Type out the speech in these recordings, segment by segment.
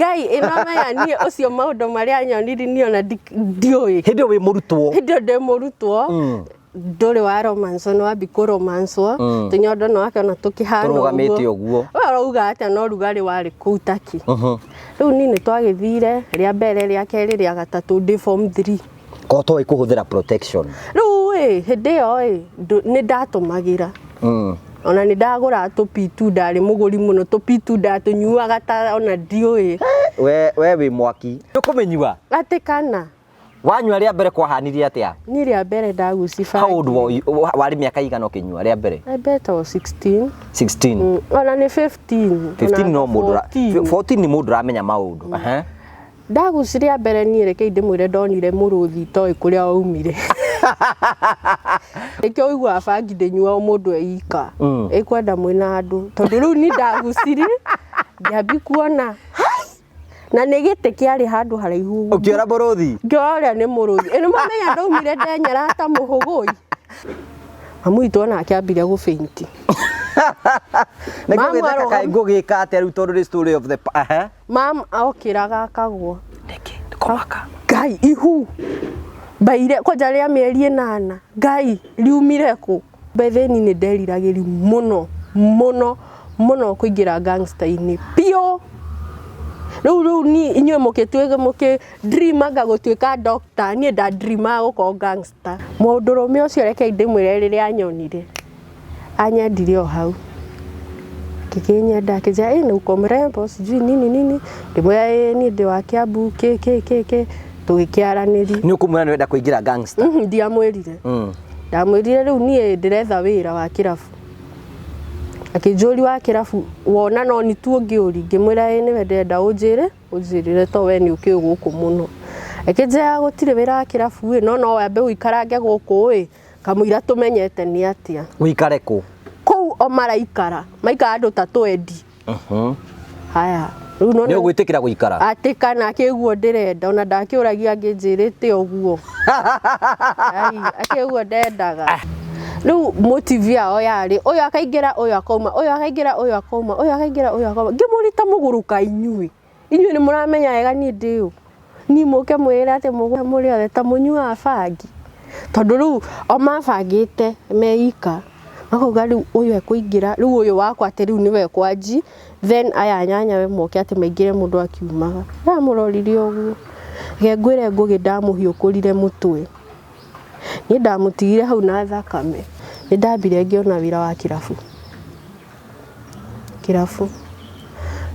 Ngai inamaya ni ucio maundu maria nyoniri ni ona ndioi hindi wi murutwo hindi ndi murutwo nduri wa romance no abiko romance tunyondo no akona tukihana turugamite uguo arauga ati no rugari wari kuutaki riu nini twagithire ria mbere ria keri ria gatatu ndi form 3 ko to ikuhuthira protection riu hindi yo ni ndatumagira ona ni ndagura to P2 ndari muguri muno to P2 ndatunyuaga ta ona ndioi we wi mwaki tukumenyua ati kana wanyua ria mbere kwa hanirie atia ni ria mbere ndaguci fa how old wari miaka igana ukinyua ria mbere I bet 16 ona ni 15 no mundu 14 ni mundu ramenya maundu ndaguci ria mbere ni reke ndimwire ndonire muruthi toi kuria aumire ekyo igwa bangi ndenyua mundu eika ekwenda mwina andu tondu riu ni ndaguciri ndiambi kuona na negete kiari handu haraihu ukiora muruthi ngiora ni muruthi eno mamenya ndaumire ndenyara ta muhugui amuitwo na akiambire gufeinti nego githaka kai ngugika ate riu tondu the story of the mam aokiraga akagwo niki komaka ngai ihu baire koja ria mieri 8 ngai riumire ku betheni ni nderiragiri muno kuingira gangster-ini pio riu ni inywe muke dream aga gutuika doctor ni nda dream guko gangster mundurume ucio reke ndimwire riria anyonire anyendire o hau kikinyenda kija ni uko mrembo sijui nini ndimwe ni ndi wa Kiambu ke tugikiaraniri ni ukumwira ni wenda kuingira gangster ndiamwirire ndamwirire riu ni ndiretha wira wa kirafu akijuri wa kirafu wona no ni tu ngiuri ngimwira ni wendenda unjirire to we ni ukiguku muno akija gutire wira wa kirafu no wambe uikarange guku kamuira tumenyete ni atia uikare ku o maraikara maika andu tatu endi haya riu no ni ugwitikira guikara atikana akiguo ndirenda ona ndakiuragia nginjirite uguo ai akiguo ndendaga riu motive ao yari uyu akaingira uyu akauma uyu akaingira uyu akauma uyu akaingira uyu akauma ngimurita muguruka inyui ni muramenya wega ni ndiu ni muke mwira ati muri othe ta munyua bangi tondu riu o mabangite meika akauga riu uyu ekuingira riu uyu wakwa ati riu niwe kwanji then aya nyanya we moke ati maingire mundu akiumaga ndamuroririe uguo ngengwire ngugi ndamuhiukurire mutwe ni ndamutigire hau na thakame ni ndambire ngiona wira wa kirafu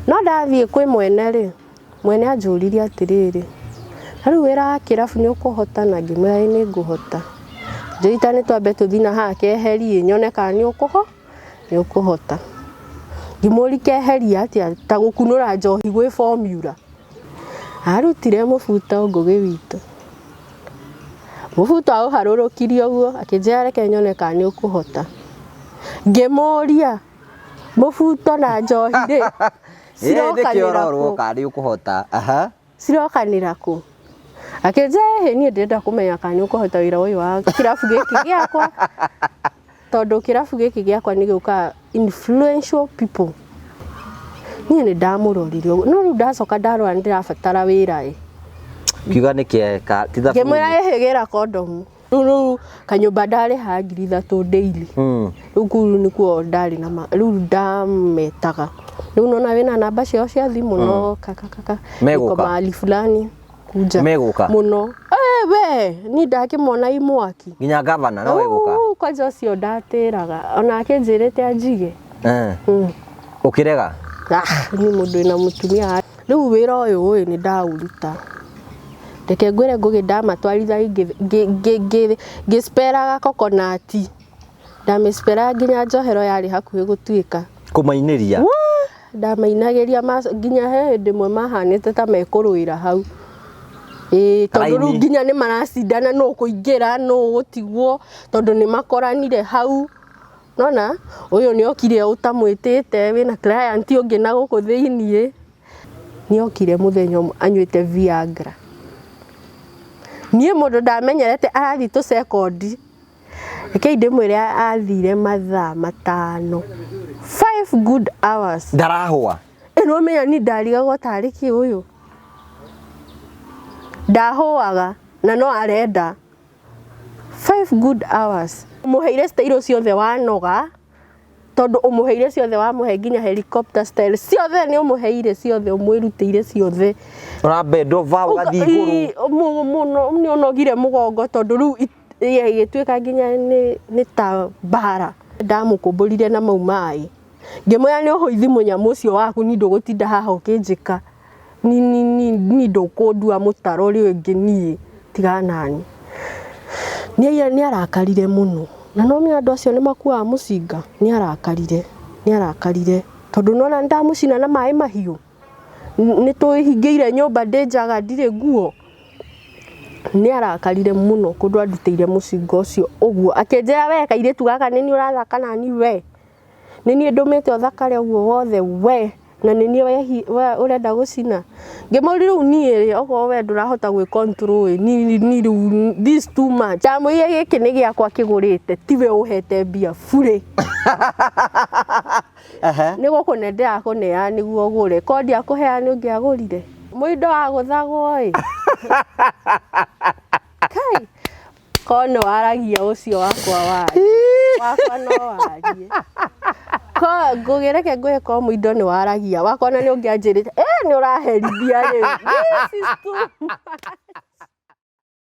no ndathie kwi mwene anjuririe atiriri riu wira wa kirafu ni ukuhota na ngimwira ni nguhota njita ni twambe tuthina hake heri nyone kana ni ukuhota ngimuri keheria atia ta gukunura njohi gwi formula arutire mubuto ngugi witu mubuto au harurukirio guo akijara reke nyone kana ni ukuhota ngimuria mubuto na njohi ri sirokanira ku kana ukuhota sirokanira ku akeje ni ndenda kumenya kana ni ukuhota wira uyu wa kirafu giki giakwa tondu kirafu giki giakwa ni giuka influential people ni ndamuroririo no ru ndacoka ndarwa ndirabatara wira kiuga ni kieka tithabu ngemwira ehigira condom ru kanyumba ndari ha 3,000 daily ru kuru ni kuo ndari na ru ndametaga ru nona wina namba cio cia thimu no kaka iko mali fulani kuja meguka muno we ni ndakimona imwaki nginya governor no weguka kwaja cio ndatiraga ona akinjirite anjige ukirega ni mundu ina mutumia riu wira uyu ni ndauruta reke ngwire ngugi ndamatwaritha ngisperaga kokonati ndamispera nginya njohero yari hakuhi gutuika kumainiria ndamainagiria nginya he ndimwe mahanite ta mekuruira hau tondu nginya ni maracindana no kuingira no gutigwo tondu ni makoranire hau nona uyu ni okire utamwitite wina client ungi na guku thiini ni okire muthenya anywite Viagra nie mundu ndamenyerete arathi tu second reke ndimwire athire mathaa 5 5 good hours ndarahwa no menya ni ndarigagwo tariki uyu ndahoaga na no arenda 5 good hours umuheire style ciothe wanoga tondu umuheire ciothe wamuhe nginya helicopter style ciothe ni umuheire ciothe umwirutire ciothe urabendo va ugathi iguru muno ni onogire mugongo tondu riu igituika nginya ni ta bara ndamukumburire na mau mai ngimoya ni uhoithi munyamu ucio waku ni ndugutinda haha ukinjika ni ndukundua mutaro ri ungi ni tiganani ni arakarire muno na no mi andu acio ni makuaga mucinga ni arakarire tondu nona ndamucina na mai mahiu ni tuhingiire nyumba ndenjaga ndire nguo ni arakarire muno kundu andutire mucinga ucio uguo akenjera we kairitu gaka ni urathaka na ni we ni ndumite uthakare uguo wothe we na ni urenda gucina ngimuri riu ni ogo we ndurahota gwi control ni this too much tamuye giki ni giakwa kigurite tiwe uhete mbia bure ni gukunendera kuneya niguo gure kodi akuhea ni ungiagurire muindo wa guthagwo kai kono aragia ucio wakwa no warie ko ngugireke ngwe ko muindo ni waragia wakona ni ungianjirite ni uraherithia riu this is too much